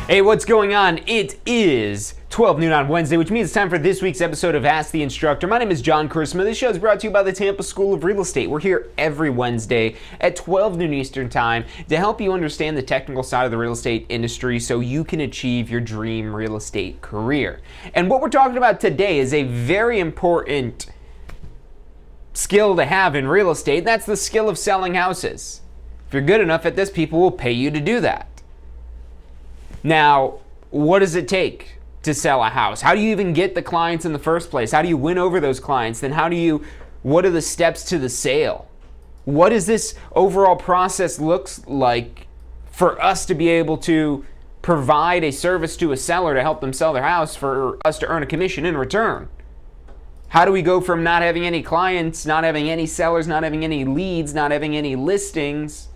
Hey, what's going on? It is 12 noon on Wednesday, which means it's time for this week's episode of Ask the Instructor. My name is John Charisma. This show is brought to you by the Tampa School of Real Estate. We're here every Wednesday at 12 noon Eastern Time to help you understand the technical side of the real estate industry so you can achieve your dream real estate career. And what we're talking about today is a very important skill to have in real estate. That's the skill of selling houses. If you're good enough at this, people will pay you to do that. Now, what does it take to sell a house? How do you even get the clients in the first place? How do you win over those clients? Then what are the steps to the sale? What does this overall process looks like for us to be able to provide a service to a seller to help them sell their house for us to earn a commission in return? How do we go from not having any clients, not having any sellers, not having any leads, not having any listings,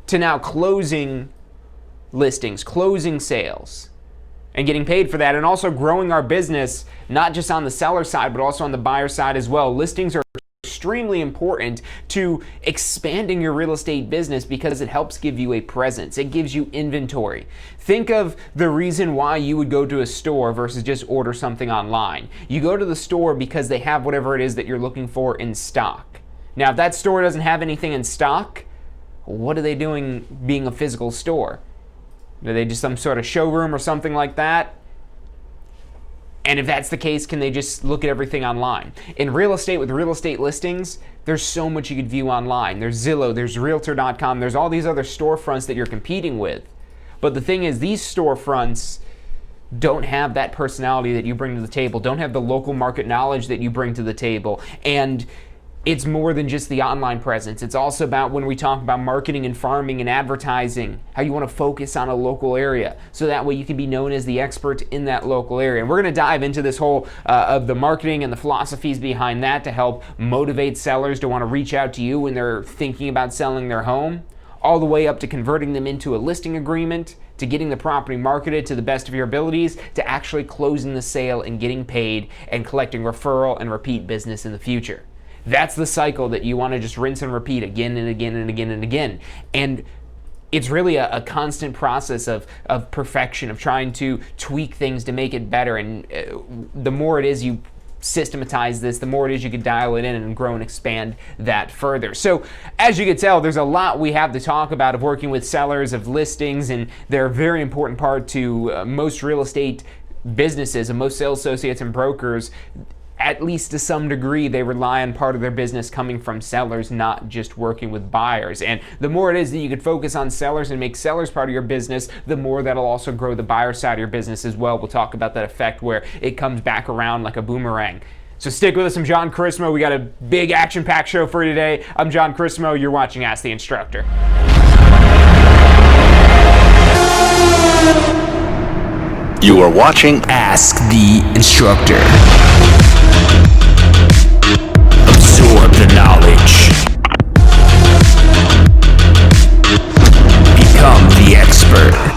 to now closing listings, closing sales, and getting paid for that, and also growing our business, not just on the seller side, but also on the buyer side as well. Listings are extremely important to expanding your real estate business because it helps give you a presence. It gives you inventory. Think of the reason why you would go to a store versus just order something online. You go to the store because they have whatever it is that you're looking for in stock. Now, if that store doesn't have anything in stock, what are they doing being a physical store? Are they just some sort of showroom or something like that? And if that's the case, can they just look at everything online? In real estate, with real estate listings, there's so much you could view online. There's Zillow, there's Realtor.com, there's all these other storefronts that you're competing with. But the thing is, these storefronts don't have that personality that you bring to the table, don't have the local market knowledge that you bring to the table. And it's more than just the online presence. It's also about, when we talk about marketing and farming and advertising, how you want to focus on a local area so that way you can be known as the expert in that local area. And we're going to dive into this whole of the marketing and the philosophies behind that to help motivate sellers to want to reach out to you when they're thinking about selling their home, all the way up to converting them into a listing agreement, to getting the property marketed to the best of your abilities, to actually closing the sale and getting paid and collecting referral and repeat business in the future. That's the cycle that you want to just rinse and repeat again and again and again and again. And it's really a constant process of perfection, of trying to tweak things to make it better. And the more it is you systematize this, the more it is you can dial it in and grow and expand that further. So as you can tell, there's a lot we have to talk about of working with sellers, of listings, and they're a very important part to most real estate businesses and most sales associates and brokers. At least to some degree, they rely on part of their business coming from sellers, not just working with buyers. And the more it is that you can focus on sellers and make sellers part of your business, the more that'll also grow the buyer side of your business as well. We'll talk about that effect where it comes back around like a boomerang. So stick with us. I'm John Charisma. We got a big action-packed show for you today. I'm John Charisma. You're watching Ask the Instructor. You are watching Ask the Instructor. Absorb the knowledge. Become the expert.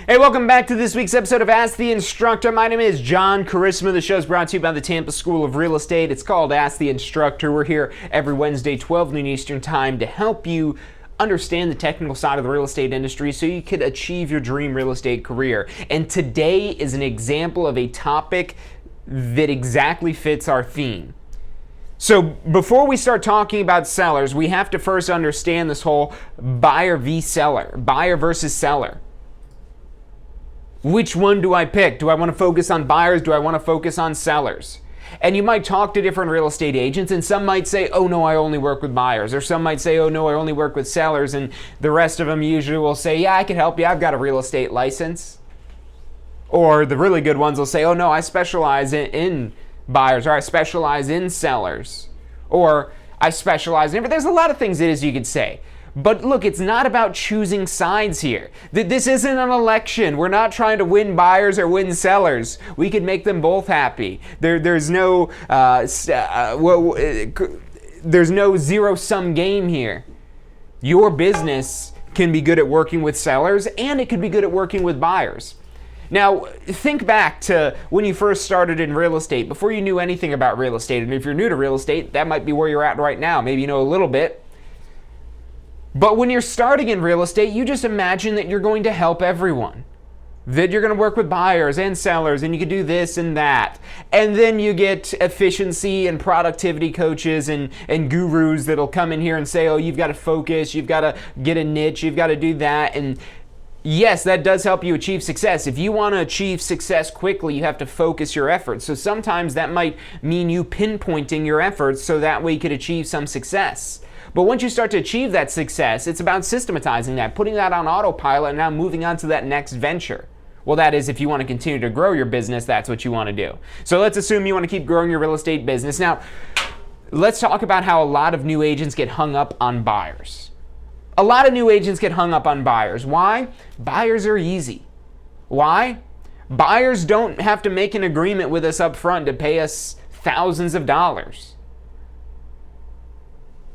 Hey, welcome back to this week's episode of Ask the Instructor. My name is John Charisma. The show is brought to you by the Tampa School of Real Estate. It's called Ask the Instructor. We're here every Wednesday, 12 noon Eastern Time, to help you understand the technical side of the real estate industry so you could achieve your dream real estate career. And today is an example of a topic that exactly fits our theme. So before we start talking about sellers, we have to first understand this whole buyer v. seller, buyer versus seller. Which one do I pick? Do I want to focus on buyers? Do I want to focus on sellers? And you might talk to different real estate agents, and some might say, oh no, I only work with buyers. Or some might say, oh no, I only work with sellers. And the rest of them usually will say, yeah, I can help you. I've got a real estate license. Or the really good ones will say, oh no, I specialize in buyers, or I specialize in sellers, or I specialize in, but there's a lot of things it is you could say. But look, it's not about choosing sides here. This isn't an election. We're not trying to win buyers or win sellers. We can make them both happy. There's no zero-sum game here. Your business can be good at working with sellers, and it could be good at working with buyers. Now, think back to when you first started in real estate, before you knew anything about real estate. And if you're new to real estate, that might be where you're at right now. Maybe you know a little bit. But when you're starting in real estate, you just imagine that you're going to help everyone. That you're going to work with buyers and sellers, and you can do this and that. And then you get efficiency and productivity coaches and gurus that'll come in here and say, oh, you've got to focus, you've got to get a niche, you've got to do that. And yes, that does help you achieve success. If you want to achieve success quickly, you have to focus your efforts. So sometimes that might mean you pinpointing your efforts so that way you could achieve some success. But once you start to achieve that success, it's about systematizing that, putting that on autopilot, and now moving on to that next venture. Well, that is, if you want to continue to grow your business, that's what you want to do. So let's assume you want to keep growing your real estate business. Now, let's talk about how a lot of new agents get hung up on buyers. A lot of new agents get hung up on buyers. Why? Buyers are easy. Why? Buyers don't have to make an agreement with us up front to pay us thousands of dollars.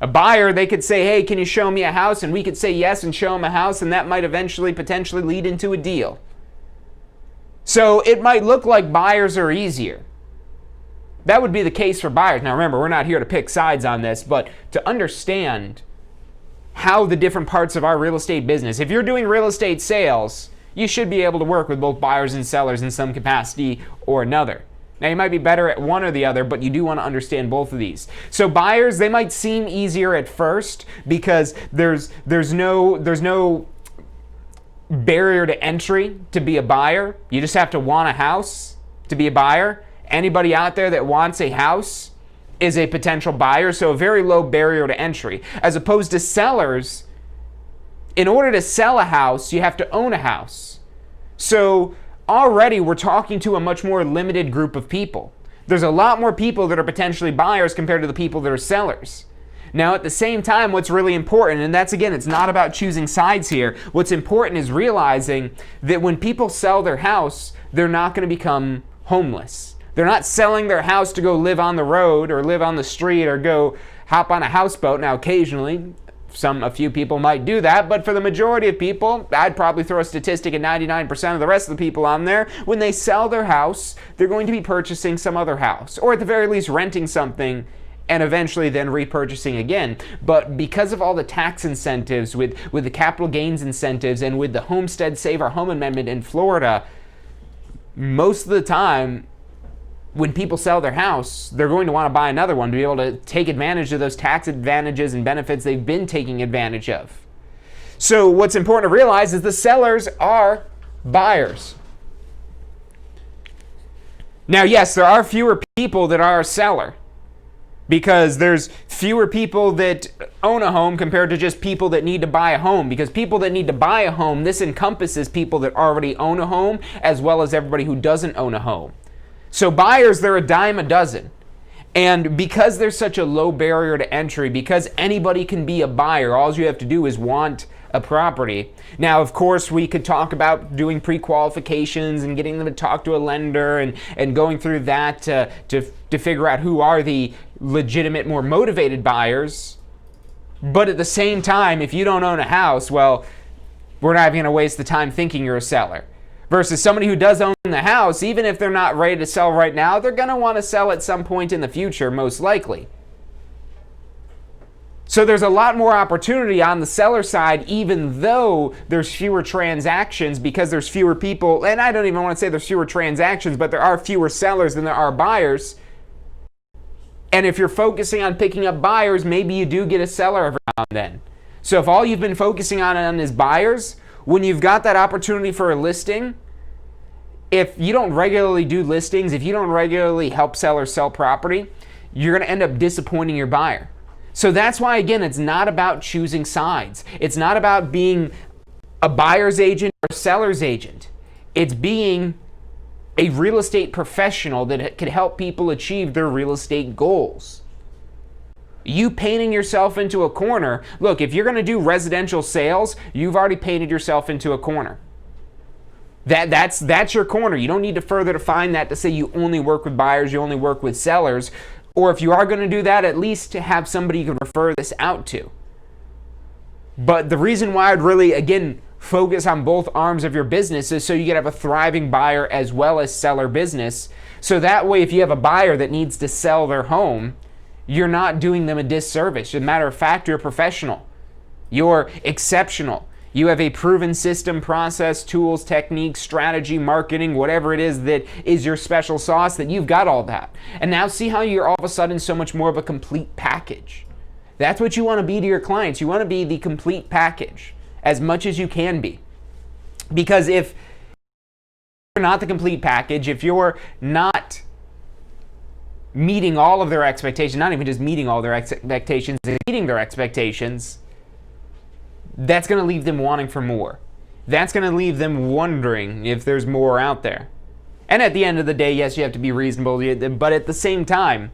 A buyer, they could say, hey, can you show me a house? And we could say yes and show them a house, and that might eventually potentially lead into a deal. So it might look like buyers are easier. That would be the case for buyers. Now remember, we're not here to pick sides on this, but to understand how the different parts of our real estate business, if you're doing real estate sales, you should be able to work with both buyers and sellers in some capacity or another. Now you might be better at one or the other, but you do want to understand both of these. So buyers, they might seem easier at first because there's no barrier to entry to be a buyer. You just have to want a house to be a buyer. Anybody out there that wants a house is a potential buyer, so a very low barrier to entry. As opposed to sellers, in order to sell a house, you have to own a house. So already we're talking to a much more limited group of people. There's a lot more people that are potentially buyers compared to the people that are sellers. Now, at the same time, what's really important, and that's again, it's not about choosing sides here. What's important is realizing that when people sell their house, they're not going to become homeless. They're not selling their house to go live on the road or live on the street or go hop on a houseboat. Now, occasionally, a few people might do that, but for the majority of people, I'd probably throw a statistic at 99% of the rest of the people on there, when they sell their house, they're going to be purchasing some other house, or at the very least renting something and eventually then repurchasing again. But because of all the tax incentives with the capital gains incentives and with the Homestead Save Our Home Amendment in Florida, most of the time when people sell their house, they're going to want to buy another one to be able to take advantage of those tax advantages and benefits they've been taking advantage of. So what's important to realize is the sellers are buyers. Now, yes, there are fewer people that are a seller, because there's fewer people that own a home compared to just people that need to buy a home. Because people that need to buy a home, this encompasses people that already own a home as well as everybody who doesn't own a home. So buyers, they're a dime a dozen. And because there's such a low barrier to entry, because anybody can be a buyer, all you have to do is want a property. Now, of course, we could talk about doing pre-qualifications and getting them to talk to a lender and going through that to figure out who are the legitimate, more motivated buyers. But at the same time, if you don't own a house, well, we're not even going to waste the time thinking you're a seller. Versus somebody who does own the house, even if they're not ready to sell right now, they're going to want to sell at some point in the future, most likely. So there's a lot more opportunity on the seller side, even though there's fewer transactions, because there's fewer people, and I don't even want to say there's fewer transactions, but there are fewer sellers than there are buyers. And if you're focusing on picking up buyers, maybe you do get a seller every now and then. So if all you've been focusing on is buyers, when you've got that opportunity for a listing, if you don't regularly do listings, if you don't regularly help sellers sell property, you're going to end up disappointing your buyer. So that's why, again, it's not about choosing sides. It's not about being a buyer's agent or seller's agent. It's being a real estate professional that can help people achieve their real estate goals. You painting yourself into a corner. Look, if you're going to do residential sales, you've already painted yourself into a corner. That's your corner. You don't need to further define that to say you only work with buyers, you only work with sellers. Or if you are going to do that, at least to have somebody you can refer this out to. But the reason why I'd really, again, focus on both arms of your business is so you can have a thriving buyer as well as seller business. So that way, if you have a buyer that needs to sell their home, you're not doing them a disservice. As a matter of fact, you're a professional. You're exceptional. You have a proven system, process, tools, techniques, strategy, marketing, whatever it is that is your special sauce, that you've got all that. And now see how you're all of a sudden so much more of a complete package. That's what you want to be to your clients. You want to be the complete package as much as you can be. Because if you're not the complete package, if you're not meeting all of their expectations, not even just meeting all their expectations, meeting their expectations, that's going to leave them wanting for more. That's going to leave them wondering if there's more out there. And at the end of the day, yes, you have to be reasonable, but at the same time,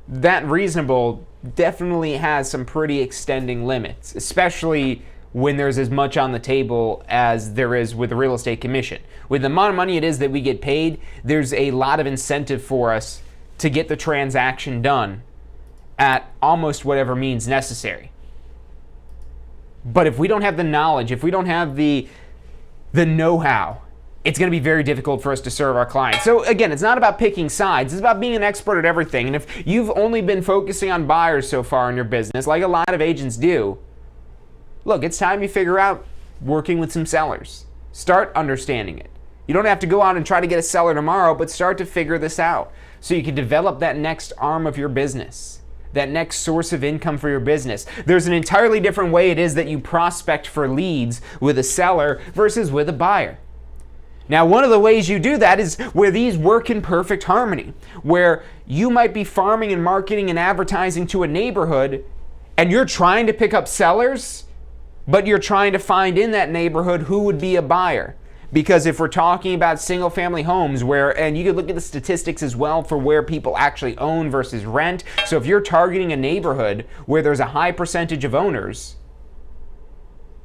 that reasonable definitely has some pretty extending limits, especially when there's as much on the table as there is with the real estate commission. With the amount of money it is that we get paid, there's a lot of incentive for us to get the transaction done at almost whatever means necessary. But if we don't have the knowledge, if we don't have the know-how, it's going to be very difficult for us to serve our clients. So again, it's not about picking sides. It's about being an expert at everything. And if you've only been focusing on buyers so far in your business, like a lot of agents do, look, it's time you figure out working with some sellers. Start understanding it. You don't have to go out and try to get a seller tomorrow, but start to figure this out so you can develop that next arm of your business, that next source of income for your business. There's an entirely different way it is that you prospect for leads with a seller versus with a buyer. Now, one of the ways you do that is where these work in perfect harmony, where you might be farming and marketing and advertising to a neighborhood and you're trying to pick up sellers, but you're trying to find in that neighborhood who would be a buyer. Because if we're talking about single family homes and you could look at the statistics as well for where people actually own versus rent. So if you're targeting a neighborhood where there's a high percentage of owners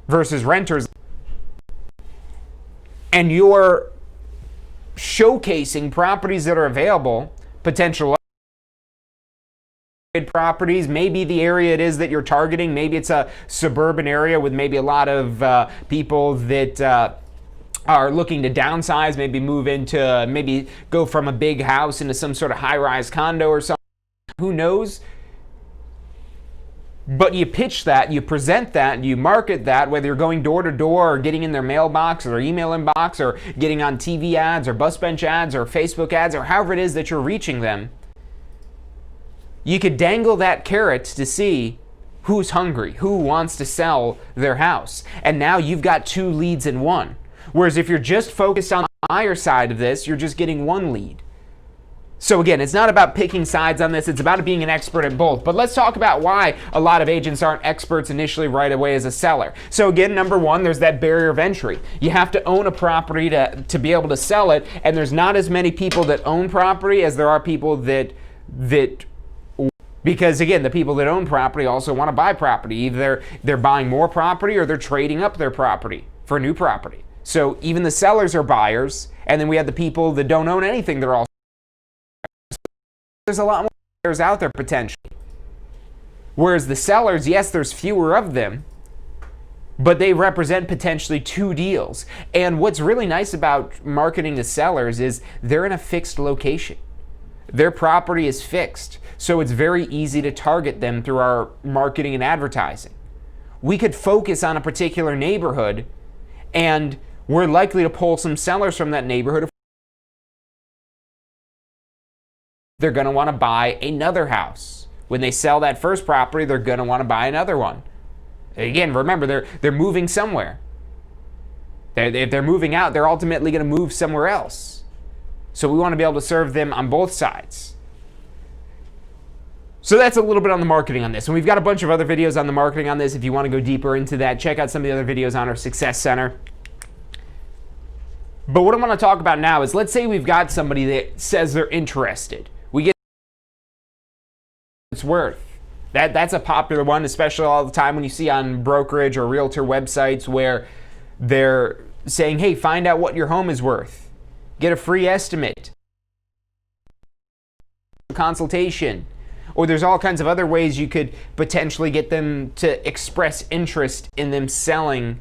versus renters, and you're showcasing properties that are available, potential properties, maybe the area it is that you're targeting, maybe it's a suburban area with maybe a lot of people that are looking to downsize, maybe move into, maybe go from a big house into some sort of high-rise condo or something, who knows? But you pitch that, you present that, you market that, whether you're going door to door or getting in their mailbox or their email inbox or getting on TV ads or bus bench ads or Facebook ads or however it is that you're reaching them. You could dangle that carrot to see who's hungry, who wants to sell their house. And now you've got two leads in one. Whereas if you're just focused on the buyer side of this, you're just getting one lead. So again, it's not about picking sides on this, it's about being an expert at both. But let's talk about why a lot of agents aren't experts initially right away as a seller. So again, number one, there's that barrier of entry. You have to own a property to be able to sell it, and there's not as many people that own property as there are people that because again, the people that own property also want to buy property. Either they're buying more property or they're trading up their property for new property. So even the sellers are buyers, and then we have the people that don't own anything, they're all there's a lot more buyers out there potentially. Whereas the sellers, yes, there's fewer of them, but they represent potentially two deals. And what's really nice about marketing to sellers is they're in a fixed location. Their property is fixed, so it's very easy to target them through our marketing and advertising. We could focus on a particular neighborhood, and we're likely to pull some sellers from that neighborhood. They're going to want to buy another house. When they sell that first property, they're going to want to buy another one. Again, remember, they're moving somewhere. If they're moving out, they're ultimately going to move somewhere else. So we want to be able to serve them on both sides. So that's a little bit on the marketing on this. And we've got a bunch of other videos on the marketing on this. If you want to go deeper into that, check out some of the other videos on our Success Center. But what I want to talk about now is, let's say we've got somebody that says they're interested. We get it's worth. That's a popular one, especially all the time when you see on brokerage or realtor websites where they're saying, hey, find out what your home is worth. Get a free estimate. Consultation. Or there's all kinds of other ways you could potentially get them to express interest in them selling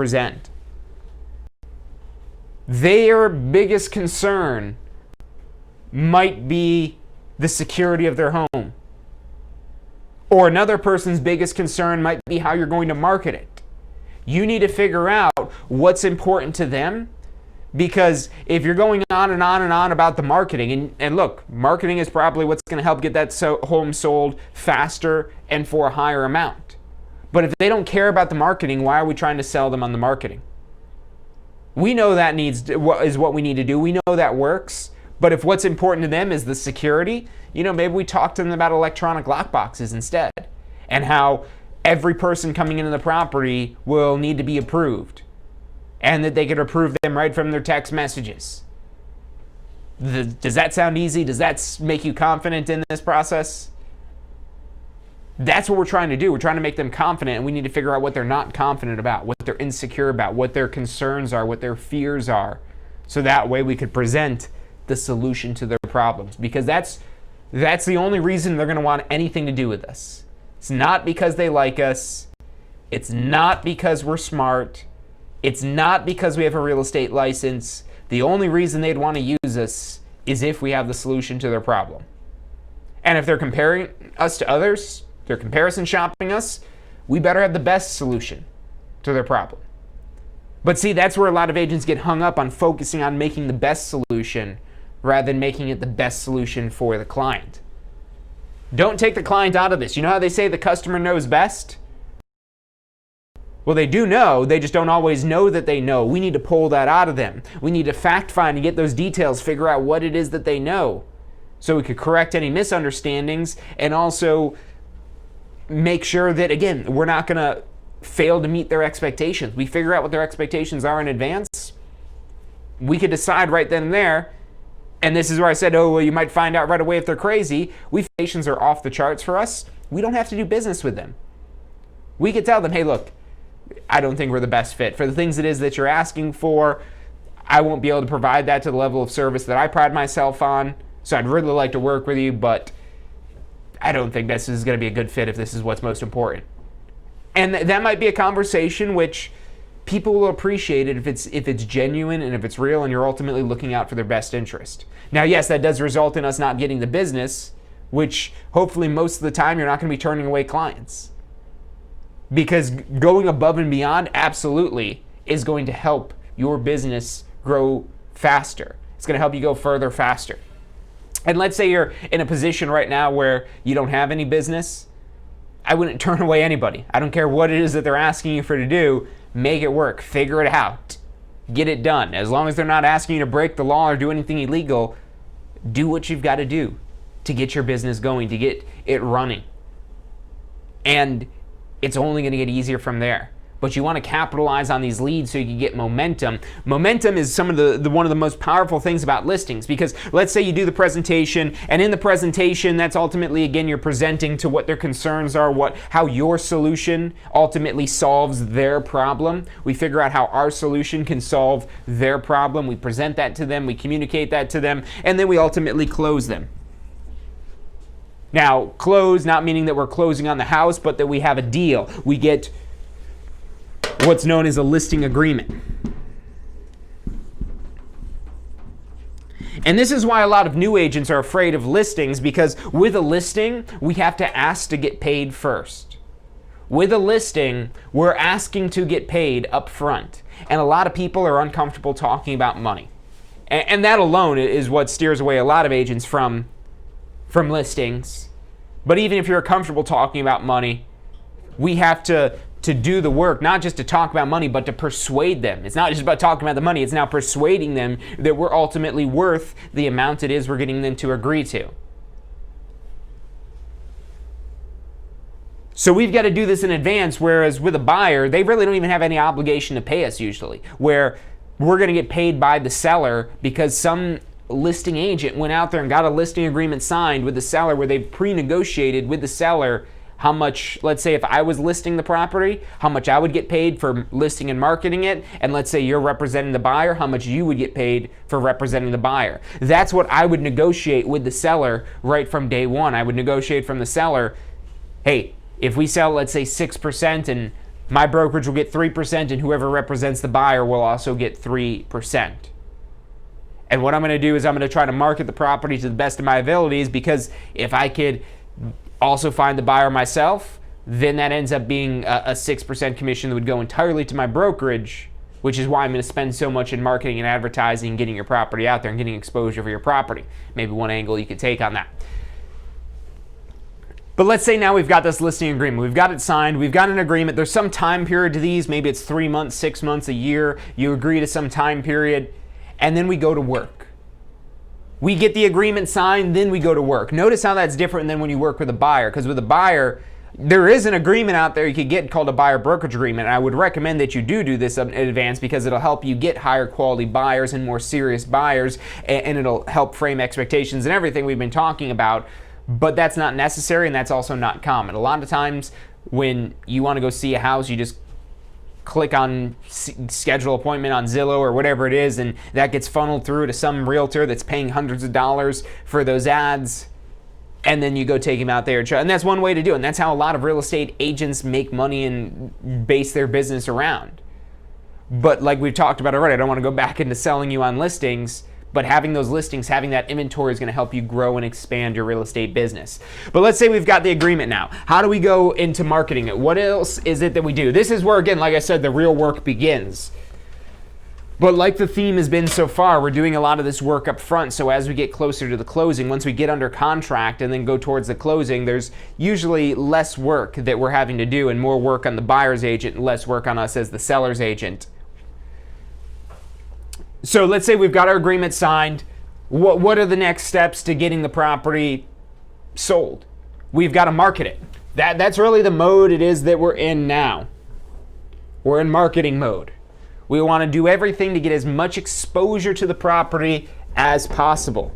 present. Their biggest concern might be the security of their home. Or another person's biggest concern might be how you're going to market it. You need to figure out what's important to them, because if you're going on and on and on about the marketing, and look, marketing is probably what's going to help get that home sold faster and for a higher amount. But if they don't care about the marketing, why are we trying to sell them on the marketing? We know that is what we need to do. We know that works. But if what's important to them is the security, maybe we talk to them about electronic lockboxes instead, and how every person coming into the property will need to be approved, and that they could approve them right from their text messages. Does that sound easy? Does that make you confident in this process? That's what we're trying to do. We're trying to make them confident, and we need to figure out what they're not confident about, what they're insecure about, what their concerns are, what their fears are, so that way we could present the solution to their problems. Because that's the only reason they're going to want anything to do with us. It's not because they like us. It's not because we're smart. It's not because we have a real estate license. The only reason they'd want to use us is if we have the solution to their problem. And if they're comparing us to others, they're comparison shopping us, we better have the best solution to their problem. But see, that's where a lot of agents get hung up on focusing on making the best solution rather than making it the best solution for the client. Don't take the client out of this. You know how they say the customer knows best? Well, they do know, they just don't always know that they know. We need to pull that out of them. We need to fact find and get those details, figure out what it is that they know, so we could correct any misunderstandings, and also make sure that, again, we're not going to fail to meet their expectations. We figure out what their expectations are in advance. We could decide right then and there, and this is where I said, you might find out right away if they're crazy. Expectations are off the charts for us. We don't have to do business with them. We could tell them, hey, look, I don't think we're the best fit. For the things it is that you're asking for, I won't be able to provide that to the level of service that I pride myself on. So I'd really like to work with you, but I don't think this is going to be a good fit if this is what's most important. And that might be a conversation which people will appreciate it if it's genuine and if it's real and you're ultimately looking out for their best interest. Now, yes, that does result in us not getting the business, which hopefully most of the time you're not going to be turning away clients. Because going above and beyond absolutely is going to help your business grow faster. It's going to help you go further faster. And let's say you're in a position right now where you don't have any business. I wouldn't turn away anybody. I don't care what it is that they're asking you for to do. Make it work. Figure it out. Get it done. As long as they're not asking you to break the law or do anything illegal, do what you've got to do to get your business going, to get it running. And it's only going to get easier from there. But you want to capitalize on these leads so you can get momentum. Momentum is one of the most powerful things about listings, because let's say you do the presentation, and in the presentation, that's ultimately, again, you're presenting to what their concerns are, how your solution ultimately solves their problem. We figure out how our solution can solve their problem. We present that to them, we communicate that to them, and then we ultimately close them. Now, close, not meaning that we're closing on the house, but that we have a deal. We get what's known as a listing agreement. And this is why a lot of new agents are afraid of listings, because with a listing, we have to ask to get paid first. With a listing, we're asking to get paid up front. And a lot of people are uncomfortable talking about money. And that alone is what steers away a lot of agents from listings. But even if you're comfortable talking about money, we have to do the work, not just to talk about money, but to persuade them. It's not just about talking about the money, it's now persuading them that we're ultimately worth the amount it is we're getting them to agree to. So we've got to do this in advance, whereas with a buyer, they really don't even have any obligation to pay us usually, where we're going to get paid by the seller because some listing agent went out there and got a listing agreement signed with the seller where they've pre-negotiated with the seller how much, let's say if I was listing the property, how much I would get paid for listing and marketing it, and let's say you're representing the buyer, how much you would get paid for representing the buyer. That's what I would negotiate with the seller right from day one. I would negotiate from the seller, hey, if we sell, let's say 6% and My brokerage will get 3%, and whoever represents the buyer will also get 3%. And what I'm going to do is I'm going to try to market the property to the best of my abilities, because if I could also find the buyer myself, then that ends up being a 6% commission that would go entirely to my brokerage, which is why I'm going to spend so much in marketing and advertising and getting your property out there and getting exposure for your property. Maybe one angle you could take on that. But let's say now we've got this listing agreement. We've got it signed. We've got an agreement. There's some time period to these. Maybe it's 3 months, 6 months, a year. You agree to some time period, and then we go to work. We get the agreement signed, then we go to work. Notice how that's different than when you work with a buyer, because with a buyer, there is an agreement out there you could get called a buyer brokerage agreement. And I would recommend that you do this in advance, because it'll help you get higher quality buyers and more serious buyers, and it'll help frame expectations and everything we've been talking about. But that's not necessary, and that's also not common. A lot of times when you want to go see a house, you just click on schedule appointment on Zillow or whatever it is, and that gets funneled through to some realtor that's paying hundreds of dollars for those ads. And then you go take him out there. And that's one way to do it. And that's how a lot of real estate agents make money and base their business around. But like we've talked about already, I don't want to go back into selling you on listings, but having those listings, having that inventory is going to help you grow and expand your real estate business. But let's say we've got the agreement now. How do we go into marketing it? What else is it that we do? This is where, again, like I said, the real work begins. But like the theme has been so far, we're doing a lot of this work up front. So as we get closer to the closing, once we get under contract and then go towards the closing, there's usually less work that we're having to do, and more work on the buyer's agent and less work on us as the seller's agent. So let's say we've got our agreement signed. What are the next steps to getting the property sold? We've got to market it. That's really the mode it is that we're in now. We're in marketing mode. We want to do everything to get as much exposure to the property as possible.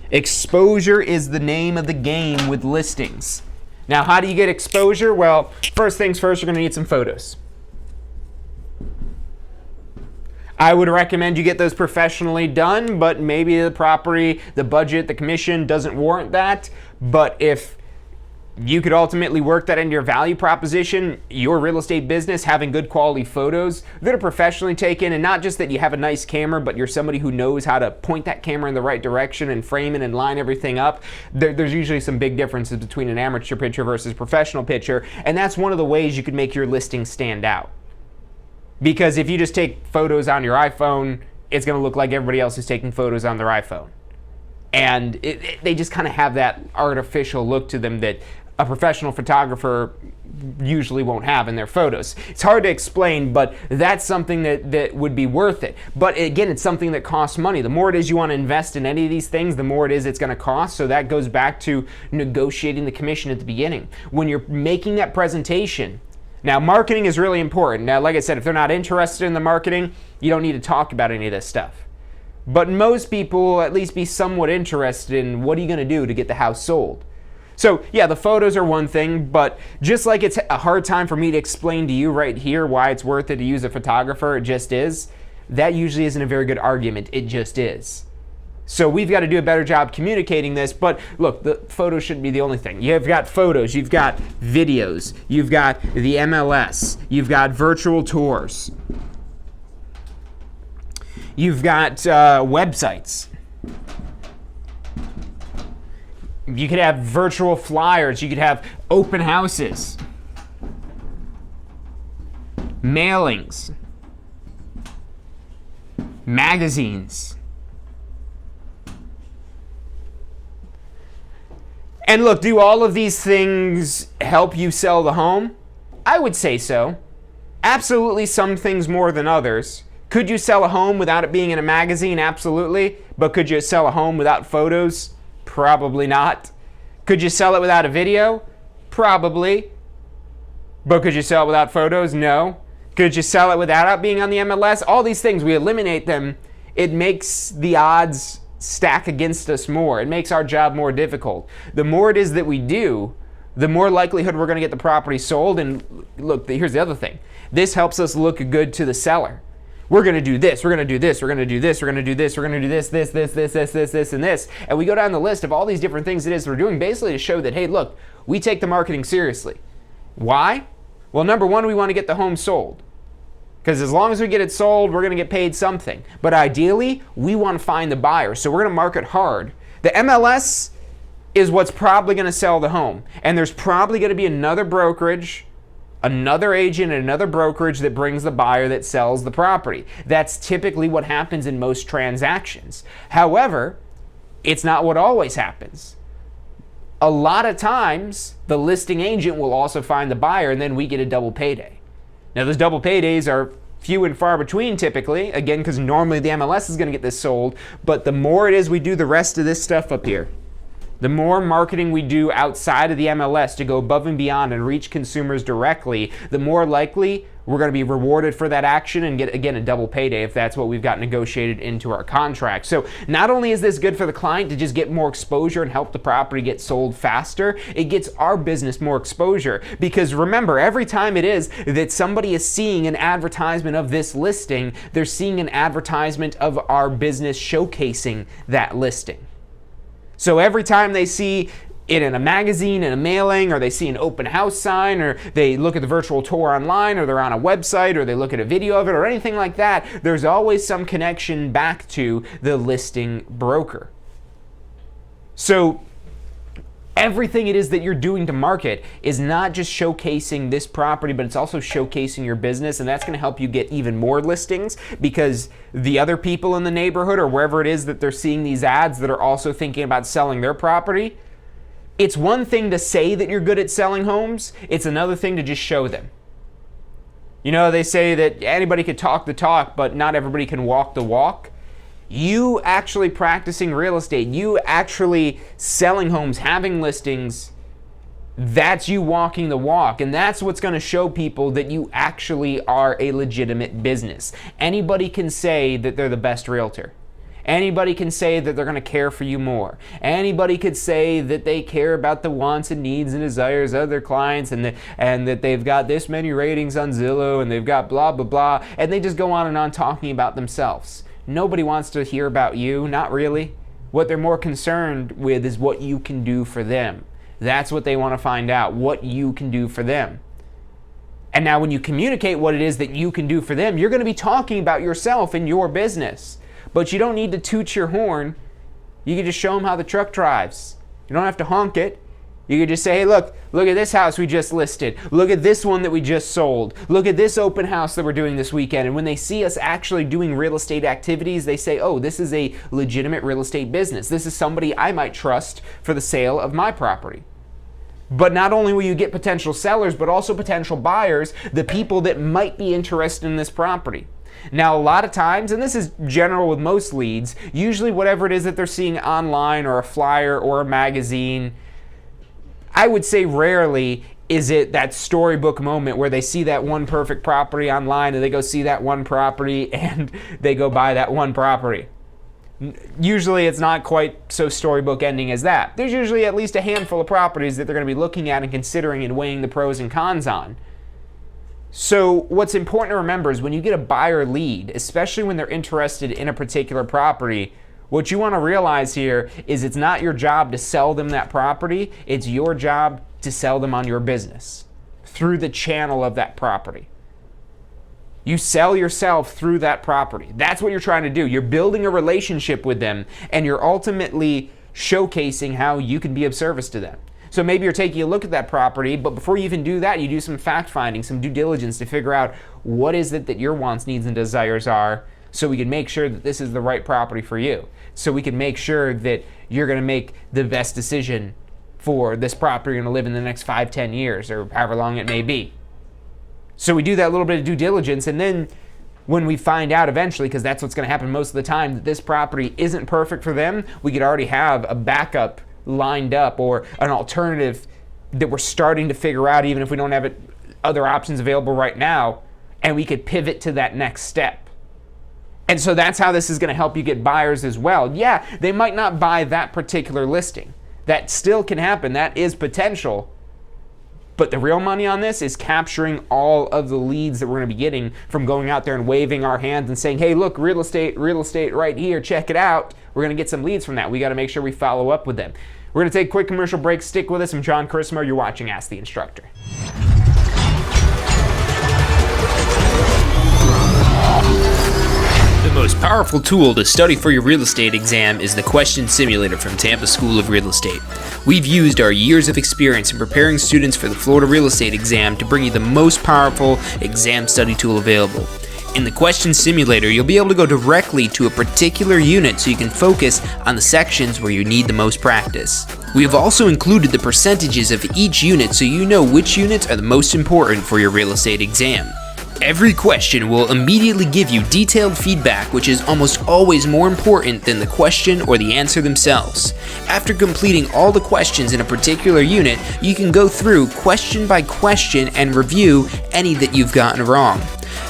Exposure is the name of the game with listings. Now, how do you get exposure? Well, first things first, you're going to need some photos. I would recommend you get those professionally done, but maybe the property, the budget, the commission doesn't warrant that. But if you could ultimately work that into your value proposition, your real estate business, having good quality photos that are professionally taken, and not just that you have a nice camera, but you're somebody who knows how to point that camera in the right direction and frame it and line everything up. There's usually some big differences between an amateur picture versus professional picture, and that's one of the ways you could make your listing stand out. Because if you just take photos on your iPhone, it's going to look like everybody else is taking photos on their iPhone. And they just kind of have that artificial look to them that a professional photographer usually won't have in their photos. It's hard to explain, but that's something that would be worth it. But again, it's something that costs money. The more it is you want to invest in any of these things, the more it is it's going to cost. So that goes back to negotiating the commission at the beginning. When you're making that presentation, now marketing is really important. Now, like I said, if they're not interested in the marketing, you don't need to talk about any of this stuff. But most people will at least be somewhat interested in what are you going to do to get the house sold. So yeah, the photos are one thing, but just like it's a hard time for me to explain to you right here why it's worth it to use a photographer, it just is, that usually isn't a very good argument, it just is. So we've got to do a better job communicating this, but look, the photos shouldn't be the only thing. You've got photos, you've got videos, you've got the MLS, you've got virtual tours, you've got websites. You could have virtual flyers, you could have open houses, mailings, magazines. And look, do all of these things help you sell the home? I would say so. Absolutely, some things more than others. Could you sell a home without it being in a magazine? Absolutely. But could you sell a home without photos? Probably not. Could you sell it without a video? Probably. But could you sell it without photos? No. Could you sell it without it being on the MLS? All these things, we eliminate them. It makes the odds stack against us more. It makes our job more difficult. The more it is that we do, the more likelihood we're going to get the property sold. And look, here's the other thing. This helps us look good to the seller. We're going to do this, we're going to do this, we're going to do this, we're going to do this, we're going to do this, and this. And we go down the list of all these different things it is we're doing, basically to show that, hey, look, we take the marketing seriously. Why? Well, number one, we want to get the home sold. Because as long as we get it sold, we're going to get paid something. But ideally, we want to find the buyer. So we're going to market hard. The MLS is what's probably going to sell the home. And there's probably going to be another brokerage, another agent, and another brokerage that brings the buyer that sells the property. That's typically what happens in most transactions. However, it's not what always happens. A lot of times, the listing agent will also find the buyer, and then we get a double payday. Now, those double paydays are few and far between typically, again, because normally the MLS is going to get this sold, but the more it is we do the rest of this stuff up here, the more marketing we do outside of the MLS to go above and beyond and reach consumers directly, the more likely we're going to be rewarded for that action and get, again, a double payday if that's what we've got negotiated into our contract. So not only is this good for the client to just get more exposure and help the property get sold faster, it gets our business more exposure. Because remember, every time it is that somebody is seeing an advertisement of this listing, they're seeing an advertisement of our business showcasing that listing. So every time they see it in a magazine, in a mailing, or they see an open house sign, or they look at the virtual tour online, or they're on a website, or they look at a video of it, or anything like that, there's always some connection back to the listing broker. So everything it is that you're doing to market is not just showcasing this property, but it's also showcasing your business, and that's going to help you get even more listings because the other people in the neighborhood or wherever it is that they're seeing these ads that are also thinking about selling their property, it's one thing to say that you're good at selling homes, it's another thing to just show them. You know, they say that anybody could talk the talk, but not everybody can walk the walk. You actually practicing real estate, you actually selling homes, having listings, that's you walking the walk. And that's what's going to show people that you actually are a legitimate business. Anybody can say that they're the best realtor. Anybody can say that they're going to care for you more. Anybody could say that they care about the wants and needs and desires of their clients and that they've got this many ratings on Zillow and they've got blah, blah, blah. And they just go on and on talking about themselves. Nobody wants to hear about you, not really. What they're more concerned with is what you can do for them. That's what they want to find out, what you can do for them. And now when you communicate what it is that you can do for them, you're going to be talking about yourself and your business. But you don't need to toot your horn. You can just show them how the truck drives. You don't have to honk it. You can just say, hey, look at this house we just listed. Look at this one that we just sold. Look at this open house that we're doing this weekend. And when they see us actually doing real estate activities, they say, oh, this is a legitimate real estate business. This is somebody I might trust for the sale of my property. But not only will you get potential sellers, but also potential buyers, the people that might be interested in this property. Now, a lot of times, and this is general with most leads, usually whatever it is that they're seeing online or a flyer or a magazine, I would say rarely is it that storybook moment where they see that one perfect property online and they go see that one property and they go buy that one property. Usually it's not quite so storybook ending as that. There's usually at least a handful of properties that they're going to be looking at and considering and weighing the pros and cons on. So what's important to remember is when you get a buyer lead, especially when they're interested in a particular property, what you want to realize here is it's not your job to sell them that property, it's your job to sell them on your business through the channel of that property. You sell yourself through that property. That's what you're trying to do. You're building a relationship with them and you're ultimately showcasing how you can be of service to them. So maybe you're taking a look at that property, but before you even do that, you do some fact finding, some due diligence to figure out what is it that your wants, needs, and desires are, so we can make sure that this is the right property for you. So we can make sure that you're going to make the best decision for this property you're going to live in the next 5, 10 years, or however long it may be. So we do that little bit of due diligence, and then when we find out eventually, because that's what's going to happen most of the time, that this property isn't perfect for them, we could already have a backup lined up or an alternative that we're starting to figure out, even if we don't have other options available right now, and we could pivot to that next step. And so that's how this is going to help you get buyers as well. Yeah, they might not buy that particular listing. That still can happen. That is potential. But the real money on this is capturing all of the leads that we're going to be getting from going out there and waving our hands and saying, hey, look, real estate right here, check it out. We're going to get some leads from that. We got to make sure we follow up with them. We're going to take a quick commercial break. Stick with us. I'm John Christmer. You're watching Ask the Instructor. most powerful tool to study for your real estate exam is the question simulator from Tampa School of Real Estate. We've used our years of experience in preparing students for the Florida real estate exam to bring you the most powerful exam study tool available. In the question simulator, you'll be able to go directly to a particular unit so you can focus on the sections where you need the most practice. We have also included the percentages of each unit so you know which units are the most important for your real estate exam. Every question will immediately give you detailed feedback, which is almost always more important than the question or the answer themselves. After completing all the questions in a particular unit, you can go through question by question and review any that you've gotten wrong.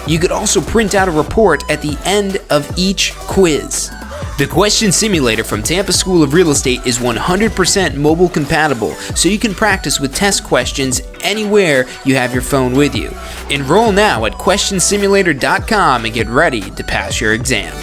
You could also print out a report at the end of each quiz. The question simulator from Tampa School of Real Estate is 100% mobile compatible, so you can practice with test questions anywhere you have your phone with you. Enroll now at questionsimulator.com and get ready to pass your exam.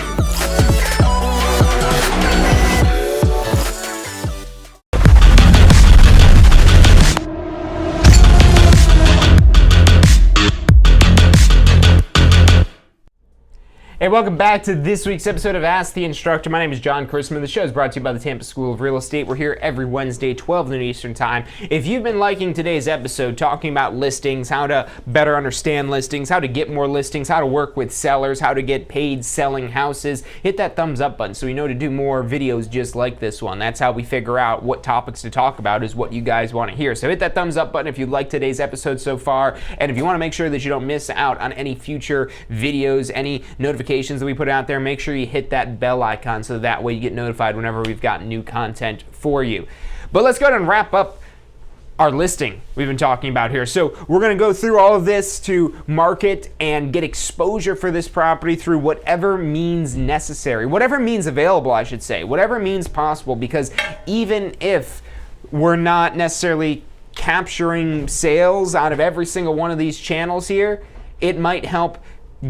Hey, welcome back to this week's episode of Ask the Instructor. My name is John Chrisman. The show is brought to you by the Tampa School of Real Estate. We're here every Wednesday, 12 noon Eastern Time. If you've been liking today's episode, talking about listings, how to better understand listings, how to get more listings, how to work with sellers, how to get paid selling houses, hit that thumbs up button so we know to do more videos just like this one. That's how we figure out what topics to talk about, is what you guys want to hear. So hit that thumbs up button if you like today's episode so far. And if you want to make sure that you don't miss out on any future videos, any notifications that we put out there, make sure you hit that bell icon so that way you get notified whenever we've got new content for you. But let's go ahead and wrap up our listing we've been talking about here. So we're going to go through all of this to market and get exposure for this property through whatever means necessary, whatever means available, I should say, whatever means possible, because even if we're not necessarily capturing sales out of every single one of these channels here, it might help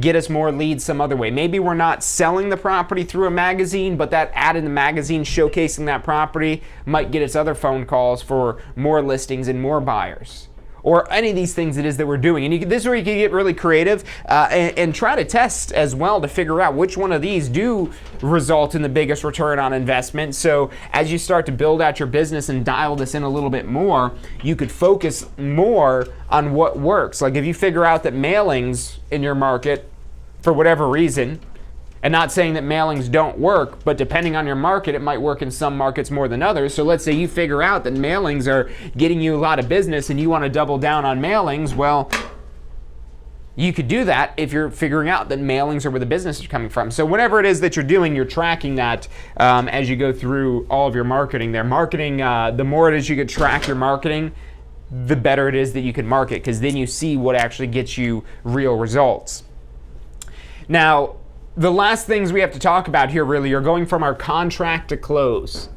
get us more leads some other way. Maybe we're not selling the property through a magazine, but that ad in the magazine showcasing that property might get us other phone calls for more listings and more buyers. Or any of these things it is that we're doing. And this is where you can get really creative and try to test as well to figure out which one of these do result in the biggest return on investment. So as you start to build out your business and dial this in a little bit more, you could focus more on what works. Like if you figure out that mailings in your market, for whatever reason, and not saying that mailings don't work, but depending on your market, it might work in some markets more than others. So let's say you figure out that mailings are getting you a lot of business and you want to double down on mailings. Well, you could do that if you're figuring out that mailings are where the business is coming from. So whatever it is that you're doing, you're tracking that as you go through all of your marketing there. Marketing, the more it is you could track your marketing, the better it is that you can market, because then you see what actually gets you real results. Now, the last things we have to talk about here really are going from our contract to close.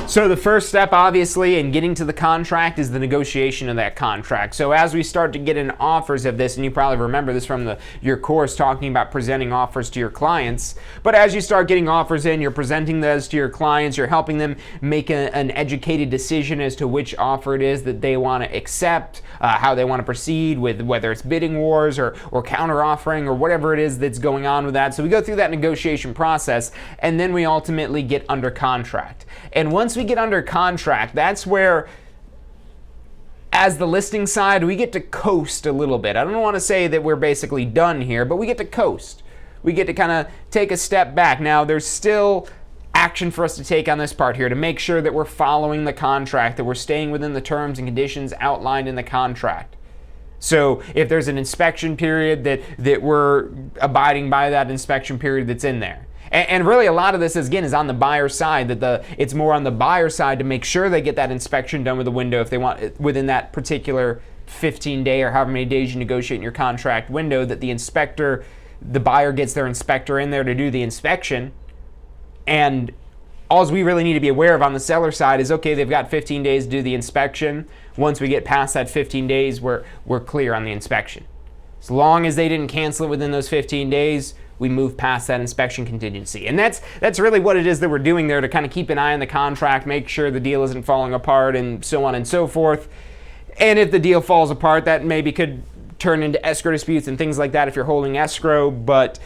So the first step, obviously, in getting to the contract is the negotiation of that contract. So as we start to get in offers of this, and you probably remember this from your course talking about presenting offers to your clients, but as you start getting offers in, you're presenting those to your clients, you're helping them make an educated decision as to which offer it is that they want to accept, how they want to proceed with, whether it's bidding wars or counter offering or whatever it is that's going on with that. So we go through that negotiation process, and then we ultimately get under contract. And once we get under contract, that's where, as the listing side, we get to coast a little bit. I don't want to say that we're basically done here, but we get to coast. We get to kind of take a step back. Now, there's still action for us to take on this part here to make sure that we're following the contract, that we're staying within the terms and conditions outlined in the contract. So if there's an inspection period, that we're abiding by that inspection period that's in there. And really a lot of this, again, is on the buyer side, that it's more on the buyer side to make sure they get that inspection done with the window if they want it within that particular 15-day or however many days you negotiate in your contract window, that the buyer gets their inspector in there to do the inspection. And all we really need to be aware of on the seller side is, okay, they've got 15 days to do the inspection. Once we get past that 15 days, we're clear on the inspection. As long as they didn't cancel it within those 15 days, we move past that inspection contingency. And that's really what it is that we're doing there, to kind of keep an eye on the contract, make sure the deal isn't falling apart, and so on and so forth. And if the deal falls apart, that maybe could turn into escrow disputes and things like that if you're holding escrow, but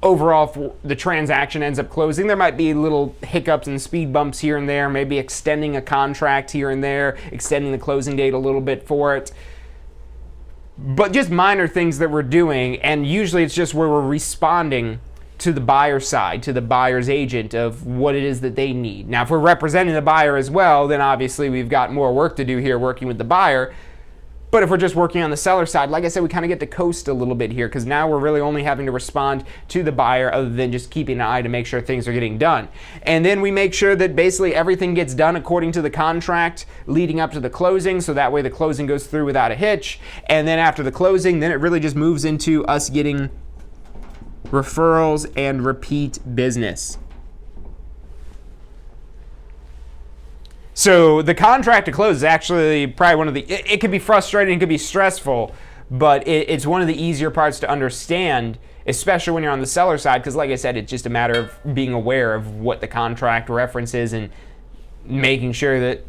overall, if the transaction ends up closing, there might be little hiccups and speed bumps here and there, maybe extending a contract here and there, extending the closing date a little bit for it. But just minor things that we're doing, and usually it's just where we're responding to the buyer side, to the buyer's agent of what it is that they need. Now, if we're representing the buyer as well, then obviously we've got more work to do here working with the buyer. But if we're just working on the seller side, like I said, we kind of get to coast a little bit here because now we're really only having to respond to the buyer other than just keeping an eye to make sure things are getting done. And then we make sure that basically everything gets done according to the contract leading up to the closing, so that way the closing goes through without a hitch. And then after the closing, then it really just moves into us getting referrals and repeat business. So the contract to close is actually probably one of the, it could be frustrating, it could be stressful, but it's one of the easier parts to understand, especially when you're on the seller side, because like I said, it's just a matter of being aware of what the contract references and making sure that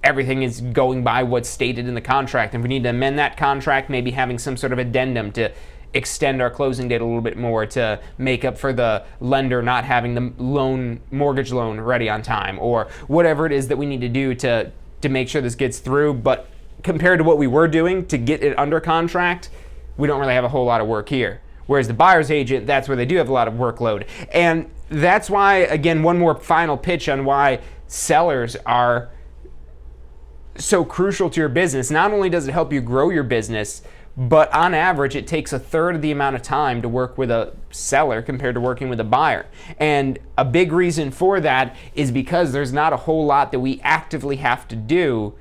everything is going by what's stated in the contract. And if we need to amend that contract, maybe having some sort of addendum to extend our closing date a little bit more to make up for the lender not having the mortgage loan ready on time, or whatever it is that we need to do to make sure this gets through. But compared to what we were doing to get it under contract, we don't really have a whole lot of work here. Whereas the buyer's agent, that's where they do have a lot of workload. And that's why, again, one more final pitch on why sellers are so crucial to your business. Not only does it help you grow your business, but on average, it takes a third of the amount of time to work with a seller compared to working with a buyer. And a big reason for that is because there's not a whole lot that we actively have to do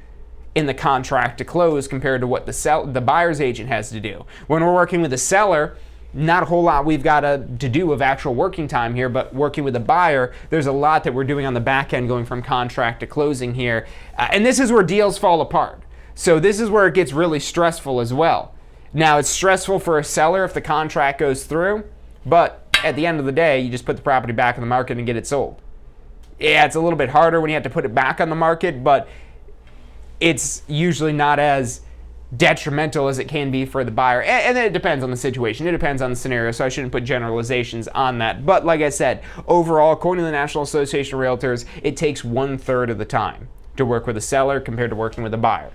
in the contract to close compared to what the buyer's agent has to do. When we're working with a seller, not a whole lot we've got to do of actual working time here, but working with a buyer, there's a lot that we're doing on the back end going from contract to closing here. And this is where deals fall apart. So this is where it gets really stressful as well. Now, it's stressful for a seller if the contract goes through, but at the end of the day, you just put the property back on the market and get it sold. Yeah, it's a little bit harder when you have to put it back on the market, but it's usually not as detrimental as it can be for the buyer. And then it depends on the situation. It depends on the scenario, so I shouldn't put generalizations on that. But like I said, overall, according to the National Association of Realtors, it takes 1/3 of the time to work with a seller compared to working with a buyer.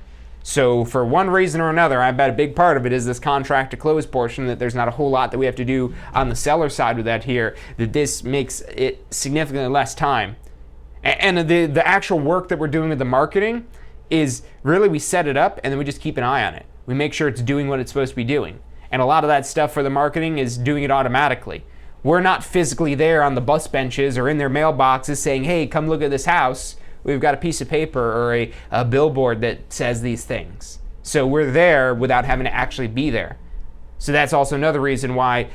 So for one reason or another, I bet a big part of it is this contract to close portion, that there's not a whole lot that we have to do on the seller side with that here, that this makes it significantly less time. And the actual work that we're doing with the marketing is really we set it up and then we just keep an eye on it. We make sure it's doing what it's supposed to be doing. And a lot of that stuff for the marketing is doing it automatically. We're not physically there on the bus benches or in their mailboxes saying, hey, come look at this house. We've got a piece of paper or a billboard that says these things. So we're there without having to actually be there. So that's also another reason why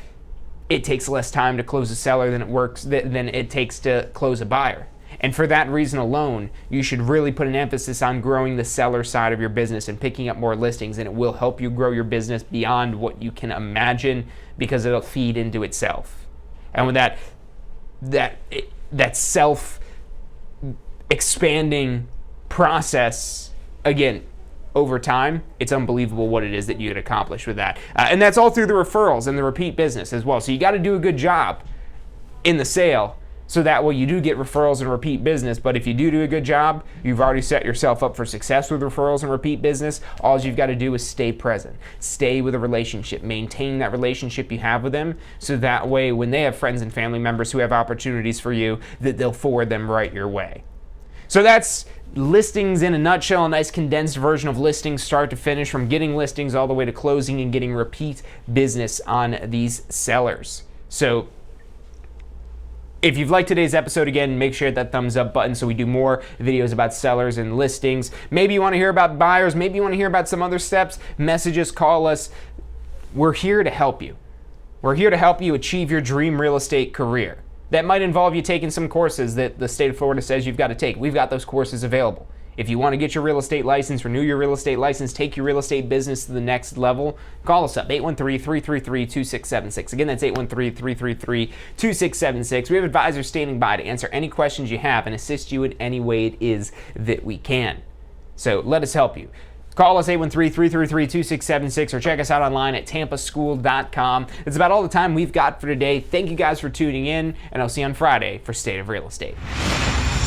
it takes less time to close a seller than it takes to close a buyer. And for that reason alone, you should really put an emphasis on growing the seller side of your business and picking up more listings, and it will help you grow your business beyond what you can imagine because it'll feed into itself. And with that self expanding process, again, over time, it's unbelievable what it is that you could accomplish with that. And that's all through the referrals and the repeat business as well. So you got to do a good job in the sale so that way you do get referrals and repeat business. But if you do a good job, you've already set yourself up for success with referrals and repeat business. All you've got to do is stay present, stay with a relationship, maintain that relationship you have with them, so that way when they have friends and family members who have opportunities for you, that they'll forward them right your way. So that's listings in a nutshell, a nice condensed version of listings start to finish, from getting listings all the way to closing and getting repeat business on these sellers. So if you've liked today's episode, again, make sure you hit that thumbs up button so we do more videos about sellers and listings. Maybe you want to hear about buyers, maybe you want to hear about some other steps, message us, call us. We're here to help you. We're here to help you achieve your dream real estate career. That might involve you taking some courses that the state of Florida says you've got to take. We've got those courses available. If you want to get your real estate license, renew your real estate license, take your real estate business to the next level, call us up, 813-333-2676. Again, that's 813-333-2676. We have advisors standing by to answer any questions you have and assist you in any way it is that we can. So let us help you. Call us 813-333-2676 or check us out online at tampaschool.com. It's about all the time we've got for today. Thank you guys for tuning in, and I'll see you on Friday for State of Real Estate.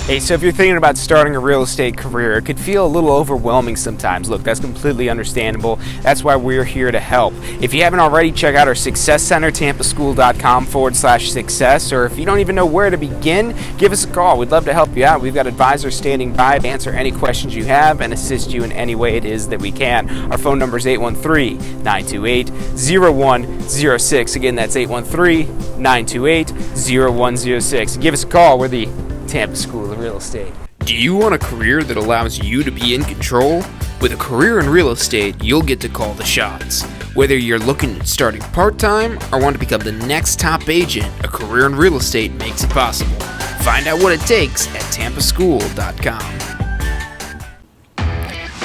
Hey, so if you're thinking about starting a real estate career, it could feel a little overwhelming sometimes. Look, that's completely understandable. That's why we're here to help. If you haven't already, check out our Success Center, tampaschool.com/success, or if you don't even know where to begin, give us a call. We'd love to help you out. We've got advisors standing by to answer any questions you have and assist you in any way it is that we can. Our phone number is 813-928-0106. Again, that's 813-928-0106. Give us a call. We're the Tampa School of Real Estate. Do you want a career that allows you to be in control? With a career in real estate, you'll get to call the shots. Whether you're looking at starting part-time or want to become the next top agent, a career in real estate makes it possible. Find out what it takes at tampaschool.com.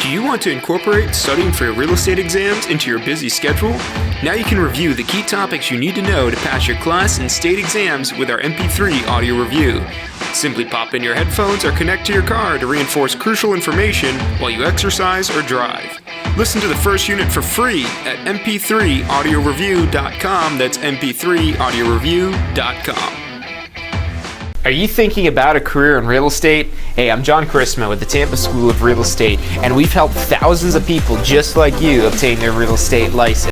Do you want to incorporate studying for your real estate exams into your busy schedule? Now you can review the key topics you need to know to pass your class and state exams with our MP3 audio review. Simply pop in your headphones or connect to your car to reinforce crucial information while you exercise or drive. Listen to the first unit for free at mp3audioreview.com. That's mp3audioreview.com. Are you thinking about a career in real estate? Hey, I'm John Chrisma with the Tampa School of Real Estate, and we've helped thousands of people just like you obtain their real estate license.